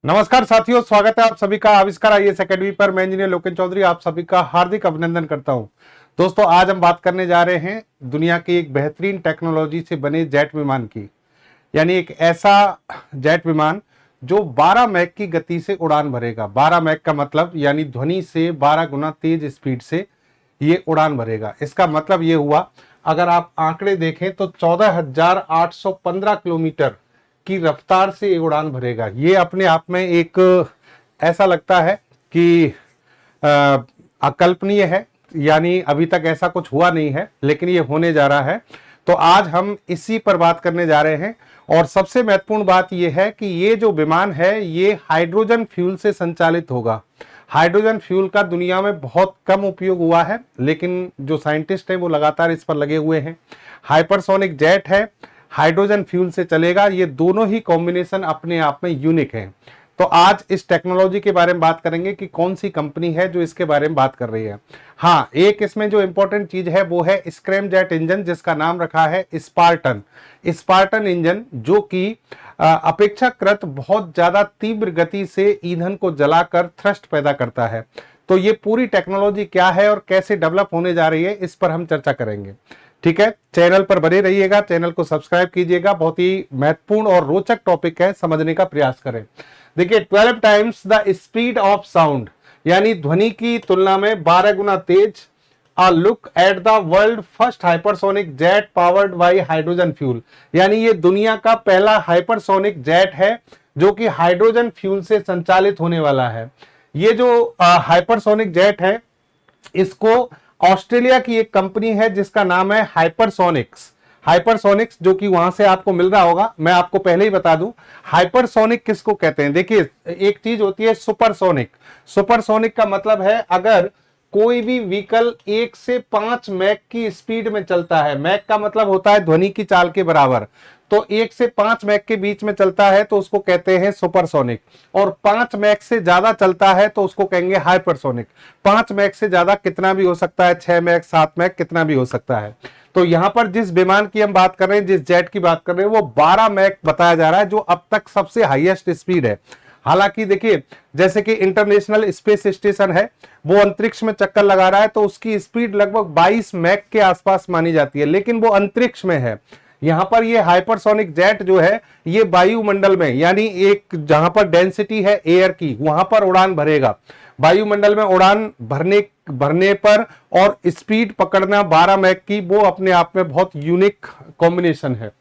नमस्कार साथियों, स्वागत है आप सभी का आविष्कार आईएएस एकेडमी पर। मैं इंजीनियर लोकेन चौधरी आप सभी का हार्दिक अभिनंदन करता हूं। दोस्तों, आज हम बात करने जा रहे हैं दुनिया की एक बेहतरीन टेक्नोलॉजी से बने जेट विमान की, यानी एक ऐसा जेट विमान जो 12 मैक की गति से उड़ान भरेगा। 12 मैक का मतलब यानी ध्वनि से 12 गुना तेज स्पीड से ये उड़ान भरेगा। इसका मतलब ये हुआ, अगर आप आंकड़े देखें तो 14,815 किलोमीटर की रफ्तार से ये उड़ान भरेगा। ये अपने आप में एक ऐसा लगता है कि अकल्पनीय है, यानी अभी तक ऐसा कुछ हुआ नहीं है, लेकिन ये होने जा रहा है। तो आज हम इसी पर बात करने जा रहे हैं। और सबसे महत्वपूर्ण बात यह है कि ये जो विमान है ये हाइड्रोजन फ्यूल से संचालित होगा। हाइड्रोजन फ्यूल का दुनिया में बहुत कम उपयोग हुआ है, लेकिन जो साइंटिस्ट हैं वो लगातार इस पर लगे हुए हैं। हाइपरसोनिक जेट है, हाइड्रोजन फ्यूल से चलेगा। ये दोनों ही कॉम्बिनेशन अपने आप में यूनिक है। तो आज इस टेक्नोलॉजी के बारे में बात करेंगे कि कौन सी कंपनी है जो इसके बारे में बात कर रही है। हाँ, एक इसमें जो इंपॉर्टेंट चीज है वो है स्क्रैमजेट इंजन, जिसका नाम रखा है स्पार्टन। स्पार्टन इंजन जो कि अपेक्षाकृत बहुत ज्यादा तीव्र गति से ईंधन को जलाकर थ्रस्ट पैदा करता है। तो ये पूरी टेक्नोलॉजी क्या है और कैसे डेवलप होने जा रही है, इस पर हम चर्चा करेंगे। ठीक है, चैनल पर बने रहिएगा, चैनल को सब्सक्राइब कीजिएगा। बहुत ही महत्वपूर्ण और रोचक टॉपिक है, समझने का प्रयास करें। देखिए, 12 times the speed of sound, यानी ध्वनि की तुलना में 12 गुना तेज। A look at the world first hypersonic jet powered by hydrogen fuel, यानी ये दुनिया का पहला हाइपरसोनिक जेट है जो कि हाइड्रोजन फ्यूल से संचालित होने वाला है। ये जो हाइपरसोनिक जेट है इसको ऑस्ट्रेलिया की एक कंपनी है जिसका नाम है हाइपरसोनिक्स। हाइपरसोनिक्स जो कि वहां से आपको मिल रहा होगा। मैं आपको पहले ही बता दूं हाइपरसोनिक किसको कहते हैं। देखिए, एक चीज होती है सुपरसोनिक। सुपरसोनिक का मतलब है अगर कोई भी व्हीकल 1 से 5 मैक की स्पीड में चलता है। मैक का मतलब होता है ध्वनि की चाल के बराबर। तो 1 से 5 मैक के बीच में चलता है तो उसको कहते हैं सुपरसोनिक। और 5 मैक से ज्यादा चलता है तो उसको कहेंगे हाइपरसोनिक। 5 मैक से ज्यादा कितना भी हो सकता है, 6 मैक, 7 मैक, कितना भी हो सकता है। तो यहां पर जिस विमान की हम बात कर रहे हैं, जिस जेट की बात कर रहे हैं, वो 12 मैक बताया जा रहा है, जो अब तक सबसे हाईएस्ट स्पीड है। हालांकि देखिए, जैसे कि इंटरनेशनल स्पेस स्टेशन है, वो अंतरिक्ष में चक्कर लगा रहा है तो उसकी स्पीड लगभग 22 मैक के आसपास मानी जाती है, लेकिन वो अंतरिक्ष में है। यहां पर ये हाइपरसोनिक जेट जो है ये वायुमंडल में, यानी एक जहां पर डेंसिटी है एयर की, वहां पर उड़ान भरेगा। वायुमंडल में उड़ान भरने पर और स्पीड पकड़ना 12 मैक की, वो अपने आप में बहुत यूनिक कॉम्बिनेशन है।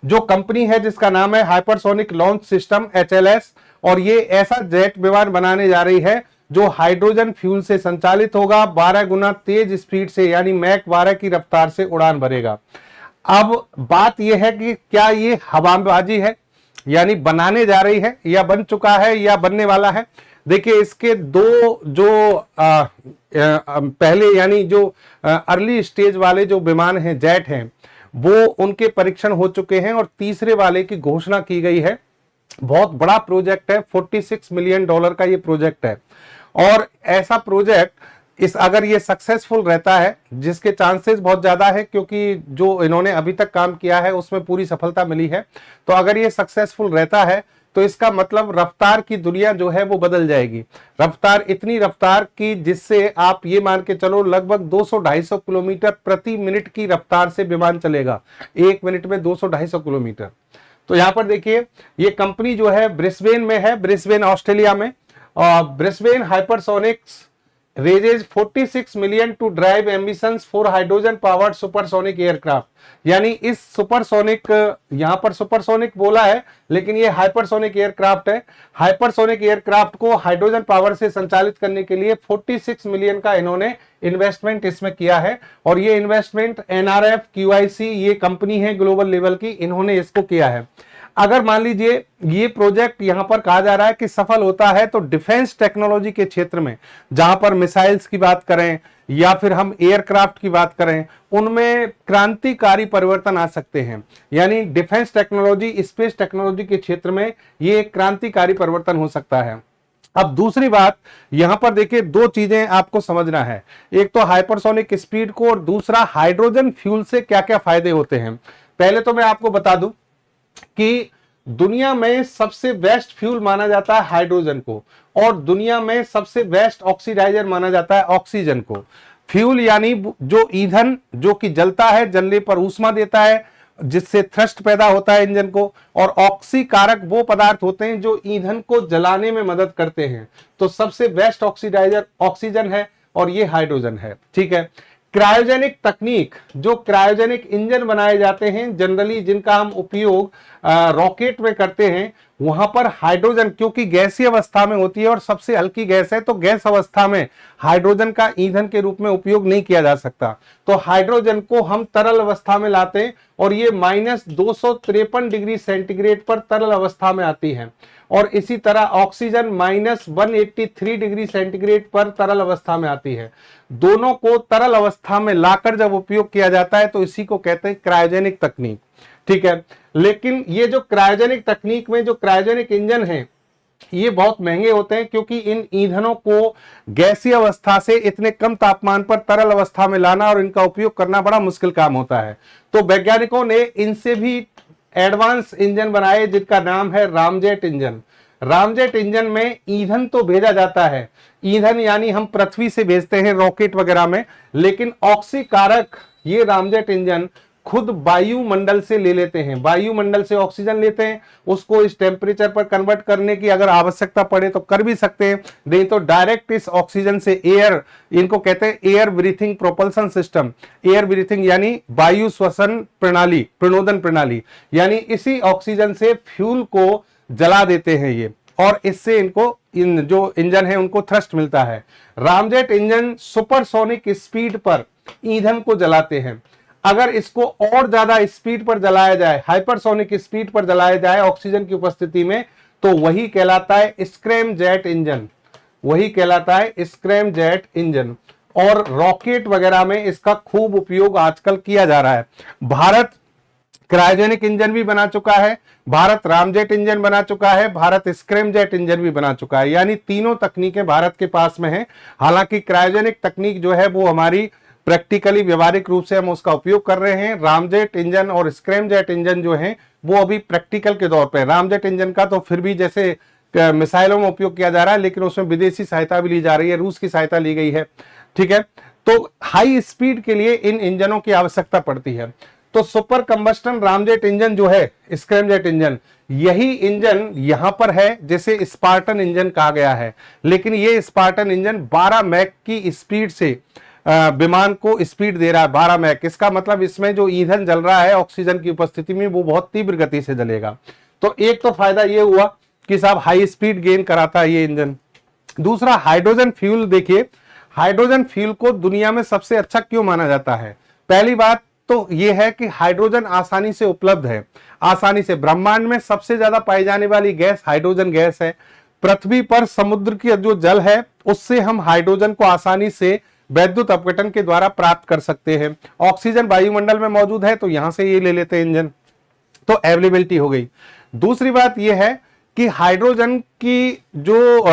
जो कंपनी है जिसका नाम है हाइपरसोनिक लॉन्च सिस्टम HLS, और ये ऐसा जेट विमान बनाने जा रही है जो हाइड्रोजन फ्यूल से संचालित होगा, 12 गुना तेज स्पीड से, यानी मैक 12 की रफ्तार से उड़ान भरेगा। अब बात यह है कि क्या ये हवाबाजी है, यानी बनाने जा रही है, या बन चुका है, या बनने वाला है। देखिए, इसके दो जो पहले यानी जो अर्ली स्टेज वाले जो विमान हैं, जेट हैं, वो उनके परीक्षण हो चुके हैं और तीसरे वाले की घोषणा की गई है। बहुत बड़ा प्रोजेक्ट है, $46 मिलियन का ये प्रोजेक्ट है। और ऐसा प्रोजेक्ट अगर ये सक्सेसफुल रहता है, जिसके चांसेस बहुत ज्यादा है क्योंकि जो इन्होंने अभी तक काम किया है उसमें पूरी सफलता मिली है, तो अगर ये सक्सेसफुल रहता है तो इसका मतलब रफ्तार की दुनिया जो है वो बदल जाएगी। रफ्तार, इतनी रफ्तार की जिससे आप ये मान के चलो लगभग 200-250 किलोमीटर प्रति मिनट की रफ्तार से विमान चलेगा। 1 मिनट में 200-250 किलोमीटर। तो यहां पर देखिए, ये कंपनी जो है ब्रिस्बेन में है, ब्रिस्बेन ऑस्ट्रेलिया में। और Brisbane hypersonics raises 46 million to drive ambitions for hydrogen powered supersonic aircraft, यानी इस सुपरसोनिक, यहां पर सुपरसोनिक बोला है लेकिन ये हाइपरसोनिक एयरक्राफ्ट है। हाइपरसोनिक एयरक्राफ्ट को हाइड्रोजन पावर से संचालित करने के लिए 46 मिलियन का इन्होंने इन्वेस्टमेंट इसमें किया है। और ये इन्वेस्टमेंट NRF QIC, ये कंपनी है ग्लोबल लेवल की, इन्होंने इसको किया है। अगर मान लीजिए ये प्रोजेक्ट यहां पर कहा जा रहा है कि सफल होता है तो डिफेंस टेक्नोलॉजी के क्षेत्र में, जहां पर मिसाइल्स की बात करें या फिर हम एयरक्राफ्ट की बात करें, उनमें क्रांतिकारी परिवर्तन आ सकते हैं। यानी डिफेंस टेक्नोलॉजी, स्पेस टेक्नोलॉजी के क्षेत्र में ये एक क्रांतिकारी परिवर्तन हो सकता है। अब दूसरी बात, यहां पर देखिए, दो चीजें आपको समझना है। एक तो हाइपरसोनिक स्पीड को, और दूसरा हाइड्रोजन फ्यूल से क्या क्या फायदे होते हैं। पहले तो मैं आपको बता दूं कि दुनिया में सबसे बेस्ट फ्यूल माना जाता है हाइड्रोजन को, और दुनिया में सबसे बेस्ट ऑक्सीडाइजर माना जाता है ऑक्सीजन को। फ्यूल यानी जो ईंधन जो कि जलता है, जलने पर ऊष्मा देता है जिससे थ्रस्ट पैदा होता है इंजन को, और ऑक्सी कारक वो पदार्थ होते हैं जो ईंधन को जलाने में मदद करते हैं। तो सबसे बेस्ट ऑक्सीडाइजर ऑक्सीजन है और ये हाइड्रोजन है। ठीक है। क्रायोजेनिक तकनीक, जो क्रायोजेनिक इंजन बनाए जाते हैं जनरली, जिनका हम उपयोग रॉकेट में करते हैं, वहां पर हाइड्रोजन क्योंकि गैसीय अवस्था में होती है और सबसे हल्की गैस है, तो गैस अवस्था में हाइड्रोजन का ईंधन के रूप में उपयोग नहीं किया जा सकता। तो हाइड्रोजन को हम तरल अवस्था में लाते हैं और ये -253 डिग्री सेंटीग्रेड पर तरल अवस्था में आती है, और इसी तरह ऑक्सीजन -183 डिग्री सेंटीग्रेड पर तरल अवस्था में आती है। दोनों को तरल अवस्था में लाकर जब उपयोग किया जाता है तो इसी को कहते हैं क्रायोजेनिक तकनीक। ठीक है। लेकिन ये जो क्रायोजेनिक तकनीक में जो क्रायोजेनिक इंजन है, ये बहुत महंगे होते हैं क्योंकि इन ईंधनों को गैसीय अवस्था से इतने कम तापमान पर तरल अवस्था में लाना और इनका उपयोग करना बड़ा मुश्किल काम होता है। तो वैज्ञानिकों ने इनसे भी एडवांस इंजन बनाए जिनका नाम है रामजेट इंजन। रामजेट इंजन में ईंधन तो भेजा जाता है, ईंधन यानी हम पृथ्वी से भेजते हैं रॉकेट वगैरह में, लेकिन ऑक्सीकारक ये रामजेट इंजन खुद वायुमंडल से ले लेते हैं, वायुमंडल से ऑक्सीजन लेते हैं, उसको इस टेम्परेचर पर कन्वर्ट करने की अगर आवश्यकता पड़े तो कर भी सकते हैं, नहीं तो डायरेक्ट इस ऑक्सीजन से एयर, इनको कहते हैं air breathing propulsion system. Air breathing यानी वायु श्वसन प्रणाली, प्रणोदन प्रणाली, यानी इसी ऑक्सीजन से फ्यूल को जला देते हैं ये, और इससे इनको इन जो इंजन है उनको थ्रस्ट मिलता है। रामजेट इंजन सुपरसोनिक स्पीड पर ईंधन को जलाते हैं। अगर इसको और ज्यादा स्पीड पर जलाया जाए, हाइपरसोनिक स्पीड पर जलाया जाए ऑक्सीजन की उपस्थिति में, तो वही कहलाता है स्क्रैमजेट इंजन, वही कहलाता है स्क्रैमजेट इंजन। और रॉकेट वगैरह में इसका खूब उपयोग आजकल किया जा रहा है। भारत क्रायोजेनिक इंजन भी बना चुका है, भारत रामजेट इंजन बना चुका है, भारत स्क्रैमजेट इंजन भी बना चुका है, यानी तीनों तकनीकें भारत के पास में हैं। हालांकि क्रायोजेनिक तकनीक जो है वो हमारी प्रैक्टिकली व्यवहारिक रूप से हम उसका उपयोग कर रहे हैं। रामजेट इंजन और स्क्रैमजेट इंजन जो है वो अभी प्रैक्टिकल के तौर पे, रामजेट इंजन का तो फिर भी जैसे मिसाइलों में उपयोग किया जा रहा है, लेकिन उसमें विदेशी सहायता भी ली जा रही है, रूस की सहायता ली गई है। ठीक है। तो हाई स्पीड के लिए इन इंजनों की आवश्यकता पड़ती है। तो सुपर कंबस्टन रामजेट इंजन जो है, स्क्रैमजेट इंजन, यही इंजन यहां पर है जिसे स्पार्टन इंजन कहा गया है। लेकिन ये स्पार्टन इंजन 12 मैक की स्पीड से विमान को स्पीड दे रहा है, 12 मैक। इसका मतलब इसमें जो ईंधन जल रहा है ऑक्सीजन की उपस्थिति में वो बहुत तीव्र गति से जलेगा। तो एक तो फायदा ये हुआ कि साहब हाई स्पीड गेन कराता है ये इंजन। दूसरा, हाइड्रोजन फ्यूल। देखिए, हाइड्रोजन फ्यूल को दुनिया में सबसे अच्छा क्यों माना जाता है? पहली बात तो यह है कि हाइड्रोजन आसानी से उपलब्ध है, आसानी से। ब्रह्मांड में सबसे ज्यादा पाई जाने वाली गैस हाइड्रोजन गैस है। पृथ्वी पर समुद्र की जो जल है उससे हम हाइड्रोजन को आसानी से वैद्युत अपघटन के द्वारा प्राप्त कर सकते हैं। ऑक्सीजन वायुमंडल में मौजूद है तो यहां से ये ले लेते हैं इंजन, तो अवेलेबिलिटी हो गई। दूसरी बात यह है कि हाइड्रोजन की जो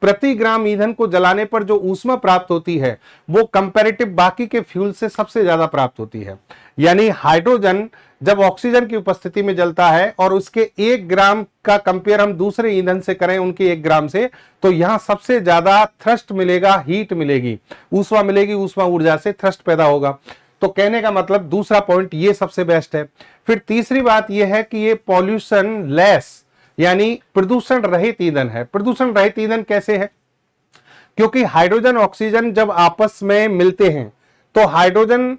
प्रति ग्राम ईंधन को जलाने पर जो ऊष्मा प्राप्त होती है वो कंपैरेटिव बाकी के फ्यूल से सबसे ज्यादा प्राप्त होती है। यानी हाइड्रोजन जब ऑक्सीजन की उपस्थिति में जलता है और उसके 1 ग्राम का कंपेयर हम दूसरे ईंधन से करें उनके 1 ग्राम से, तो यहां सबसे ज्यादा थ्रस्ट मिलेगा, हीट मिलेगी, ऊष्मा मिलेगी, ऊष्मा ऊर्जा से थ्रस्ट पैदा होगा। तो कहने का मतलब दूसरा पॉइंट ये सबसे बेस्ट है। फिर तीसरी बात यह है कि ये पॉल्यूशन लेस यानी प्रदूषण रहित ईंधन है। प्रदूषण रहित ईंधन कैसे है? क्योंकि हाइड्रोजन ऑक्सीजन जब आपस में मिलते हैं तो हाइड्रोजन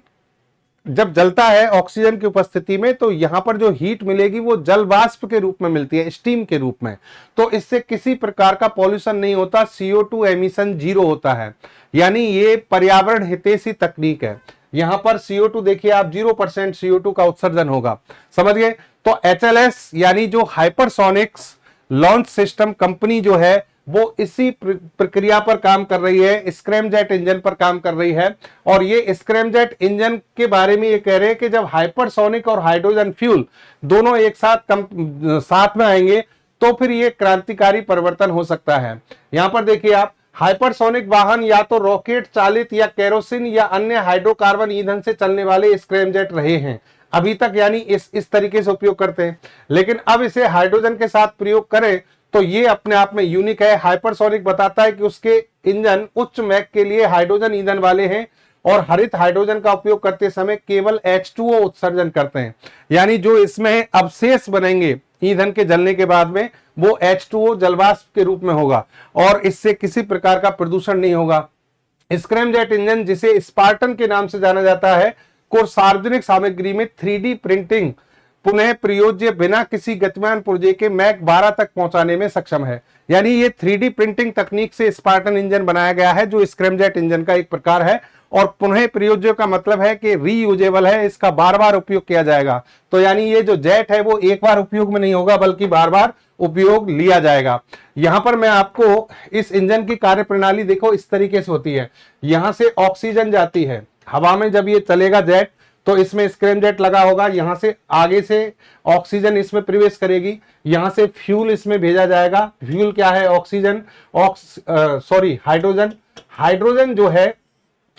जब जलता है ऑक्सीजन की उपस्थिति में तो यहां पर जो हीट मिलेगी वो जल वाष्प के रूप में मिलती है, स्टीम के रूप में। तो इससे किसी प्रकार का पॉल्यूशन नहीं होता, CO2 एमिशन 0 होता है। यानी ये पर्यावरण हितैषी तकनीक है। यहां पर CO2 देखिए आप, 0% CO2 का उत्सर्जन होगा, समझ गए? तो HLS यानी जो हाइपरसोनिक्स लॉन्च सिस्टम कंपनी जो है वो इसी प्रक्रिया पर काम कर रही है, स्क्रैमजेट इंजन पर काम कर रही है। और ये स्क्रैमजेट इंजन के बारे में ये कह रहे हैं कि जब हाइपरसोनिक और हाइड्रोजन फ्यूल दोनों एक साथ साथ में आएंगे तो फिर ये क्रांतिकारी परिवर्तन हो सकता है। यहां पर देखिए आप, हाइपरसोनिक वाहन या तो रॉकेट चालित या केरोसिन या अन्य हाइड्रोकार्बन ईंधन से चलने वाले स्क्रैमजेट रहे हैं। अभी तक यानी इस तरीके से उपयोग करते हैं, लेकिन अब इसे हाइड्रोजन के साथ प्रयोग करें तो ये अपने आप में यूनिक है। हाइपरसोनिक बताता है कि उसके इंजन उच्च मैक के लिए हाइड्रोजन ईंधन वाले हैं और हरित हाइड्रोजन का उपयोग करते समय केवल H2O उत्सर्जन करते हैं, यानी जो इसमें अवशेष बनेंगे ईंधन के जलने के बाद में वो H2O जलवाष्प के रूप में होगा और इससे किसी प्रकार का प्रदूषण नहीं होगा। स्क्रैमजेट इंजन, जिसे स्पार्टन के नाम से जाना जाता है, को सार्वजनिक सामग्री में 3D प्रिंटिंग पुनः प्रयोज्य बिना किसी गतिमान पुर्जे के मैक 12 तक पहुंचाने में सक्षम है। यानी ये 3D प्रिंटिंग तकनीक से स्पार्टन इंजन बनाया गया है, जो स्क्रैमजेट इंजन का एक प्रकार है। और पुनः प्रयोज्य का मतलब है कि रीयूजेबल है, इसका बार बार उपयोग किया जाएगा। तो यानी ये जो जेट है वो एक बार उपयोग में नहीं होगा बल्कि बार बार उपयोग लिया जाएगा। यहां पर मैं आपको इस इंजन की कार्यप्रणाली देखो इस तरीके से होती है। यहां से ऑक्सीजन जाती है हवा में, जब ये चलेगा जेट तो इसमें स्क्रैमजेट लगा होगा, यहां से आगे से ऑक्सीजन इसमें प्रवेश करेगी, यहां से फ्यूल इसमें भेजा जाएगा। फ्यूल क्या है? Oxygen, hydrogen. हाइड्रोजन जो है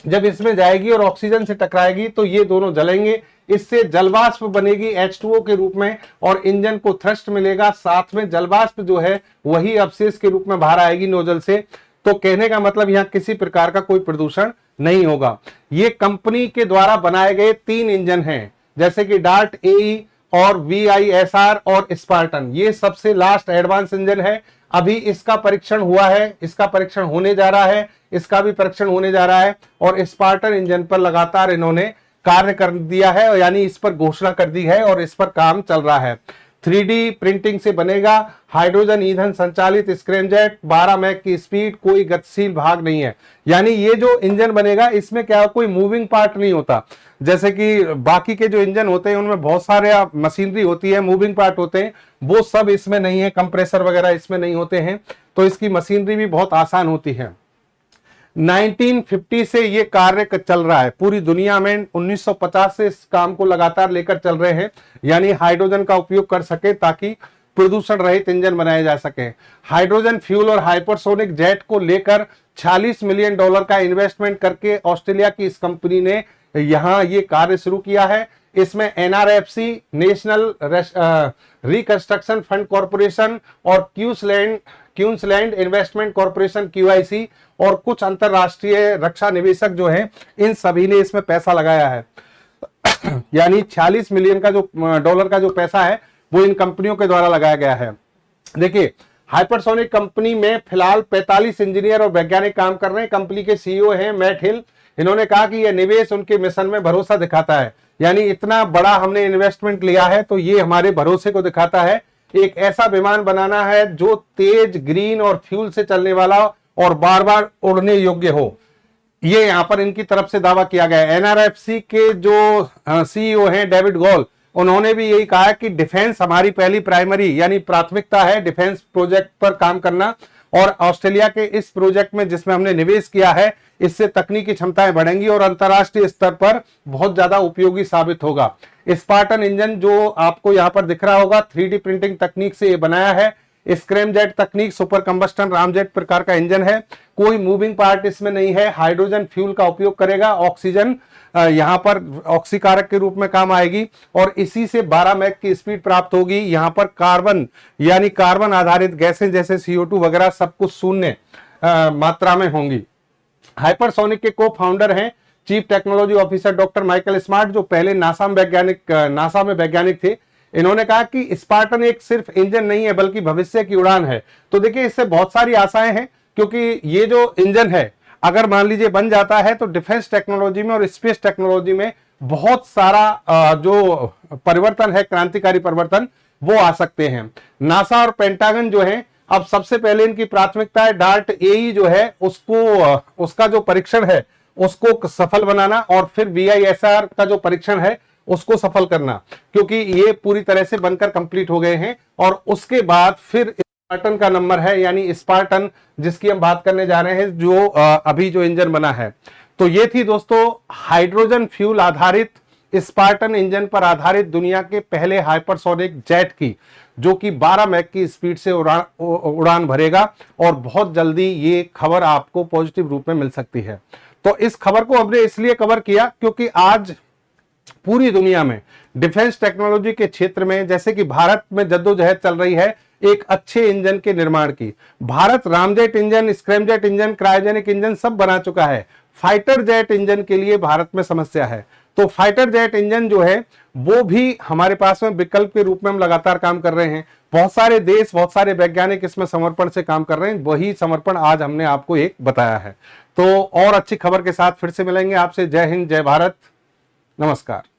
जब इसमें जाएगी और ऑक्सीजन से टकराएगी तो ये दोनों जलेंगे, इससे जलवाष्प बनेगी H2O के रूप में और इंजन को थ्रस्ट मिलेगा। साथ में जलवाष्प जो है वही अवशेष के रूप में बाहर आएगी नोजल से। तो कहने का मतलब यहाँ किसी प्रकार का कोई प्रदूषण नहीं होगा। ये कंपनी के द्वारा बनाए गए 3 इंजन हैं, जैसे कि डार्ट AE और VISR और स्पार्टन। ये सबसे लास्ट एडवांस इंजन है। अभी इसका परीक्षण हुआ है, इसका परीक्षण होने जा रहा है, इसका भी परीक्षण होने जा रहा है और स्पार्टन इंजन पर लगातार इन्होंने कार्य कर दिया है, यानी इस पर घोषणा कर दी है और इस पर काम चल रहा है। 3D प्रिंटिंग से बनेगा हाइड्रोजन ईंधन संचालित स्क्रैमजेट, 12 मैक की स्पीड, कोई गतिशील भाग नहीं है। यानी ये जो इंजन बनेगा इसमें क्या कोई मूविंग पार्ट नहीं होता, जैसे कि बाकी के जो इंजन होते हैं उनमें बहुत सारे मशीनरी होती है, मूविंग पार्ट होते हैं, वो सब इसमें नहीं है। कंप्रेसर वगैरह इसमें नहीं होते हैं, तो इसकी मशीनरी भी बहुत आसान होती है। 1950 से ये कार्य चल रहा है पूरी दुनिया में। 1950 से इस काम को लगातार लेकर चल रहे हैं, यानी हाइड्रोजन का उपयोग कर सके ताकि प्रदूषण रहित इंजन बनाए जा सके। हाइड्रोजन फ्यूल और हाइपरसोनिक जेट को लेकर $46 मिलियन का इन्वेस्टमेंट करके ऑस्ट्रेलिया की इस कंपनी ने यहां ये कार्य शुरू किया है। इसमें NRFC, national reconstruction fund corporation और क्यूंसलैंड इन्वेस्टमेंट कॉर्पोरेशन QIC और कुछ अंतरराष्ट्रीय रक्षा निवेशक जो हैं, इन सभी ने इसमें पैसा लगाया है। यानी 46 मिलियन का जो डॉलर का जो पैसा है वो इन कंपनियों के द्वारा लगाया गया है। देखिए, हाइपरसोनिक कंपनी में फिलहाल 45 इंजीनियर और वैज्ञानिक काम कर रहे हैं। कंपनी के CEO हैं मैट हिल। इन्होंने कहा कि यह निवेश उनके मिशन में भरोसा दिखाता है, यानी इतना बड़ा हमने इन्वेस्टमेंट लिया है तो ये हमारे भरोसे को दिखाता है। एक ऐसा विमान बनाना है जो तेज, ग्रीन और फ्यूल से चलने वाला और बार बार उड़ने योग्य हो, ये यहां पर इनकी तरफ से दावा किया गया है। NRFC के जो CEO हैं डेविड गॉल, उन्होंने भी यही कहा कि डिफेंस हमारी पहली प्राइमरी यानी प्राथमिकता है, डिफेंस प्रोजेक्ट पर काम करना। और ऑस्ट्रेलिया के इस प्रोजेक्ट में जिसमें हमने निवेश किया है, इससे तकनीकी क्षमताएं बढ़ेंगी और अंतरराष्ट्रीय स्तर पर बहुत ज्यादा उपयोगी साबित होगा। स्पार्टन इंजन जो आपको यहां पर दिख रहा होगा 3D प्रिंटिंग तकनीक से ये बनाया है। स्क्रैमजेट तकनीक सुपर कंबस्टन रामजेट प्रकार का इंजन है, कोई मूविंग पार्ट इसमें नहीं है। हाइड्रोजन फ्यूल का उपयोग करेगा, ऑक्सीजन यहां पर ऑक्सीकारक के रूप में काम आएगी और इसी से 12 मैक की स्पीड प्राप्त होगी। यहां पर कार्बन यानी कार्बन आधारित गैसें जैसे CO2 वगैरह सब कुछ शून्य मात्रा में होंगी। हाइपरसोनिक के को फाउंडर हैं chief technology officer doctor Michael smart, जो पहले नासा में वैज्ञानिक थे। इन्होंने कहा कि स्पार्टन एक सिर्फ इंजन नहीं है बल्कि भविष्य की उड़ान है। तो देखिए, इससे बहुत सारी आशाएं हैं, क्योंकि ये जो इंजन है अगर मान लीजिए बन जाता है तो डिफेंस टेक्नोलॉजी में और स्पेस टेक्नोलॉजी में बहुत सारा जो परिवर्तन है, क्रांतिकारी परिवर्तन, वो आ सकते हैं। नासा और पेंटागन जो है, अब सबसे पहले इनकी प्राथमिकता है डार्ट AE जो है उसका जो परीक्षण है उसको सफल बनाना और फिर VISR का जो परीक्षण है उसको सफल करना, क्योंकि ये पूरी तरह से बनकर कंप्लीट हो गए हैं। और उसके बाद फिर स्पार्टन का नंबर है, यानी स्पार्टन जिसकी हम बात करने जा रहे हैं, जो अभी जो इंजन बना है। तो ये थी दोस्तों हाइड्रोजन फ्यूल आधारित स्पार्टन इंजन पर आधारित दुनिया के पहले हाइपरसोनिक जेट की, जो कि 12 मैक की स्पीड से उड़ान भरेगा और बहुत जल्दी ये खबर आपको पॉजिटिव रूप में मिल सकती है। तो इस खबर को हमने इसलिए कवर किया क्योंकि आज पूरी दुनिया में डिफेंस टेक्नोलॉजी के क्षेत्र में, जैसे कि भारत में जद्दोजहद चल रही है एक अच्छे इंजन के निर्माण की। Bharat ramjet engine, scramjet engine, cryogenic engine सब बना चुका है। फाइटर जेट इंजन के लिए भारत में समस्या है। तो फाइटर जेट इंजन जो है वो भी हमारे पास में विकल्प के रूप में हम लगातार काम कर रहे हैं। बहुत सारे देश, बहुत सारे वैज्ञानिक इसमें समर्पण से काम कर रहे हैं। वही समर्पण आज हमने आपको एक बताया है। तो और अच्छी खबर के साथ फिर से मिलेंगे आपसे। जय हिंद, जय भारत, नमस्कार।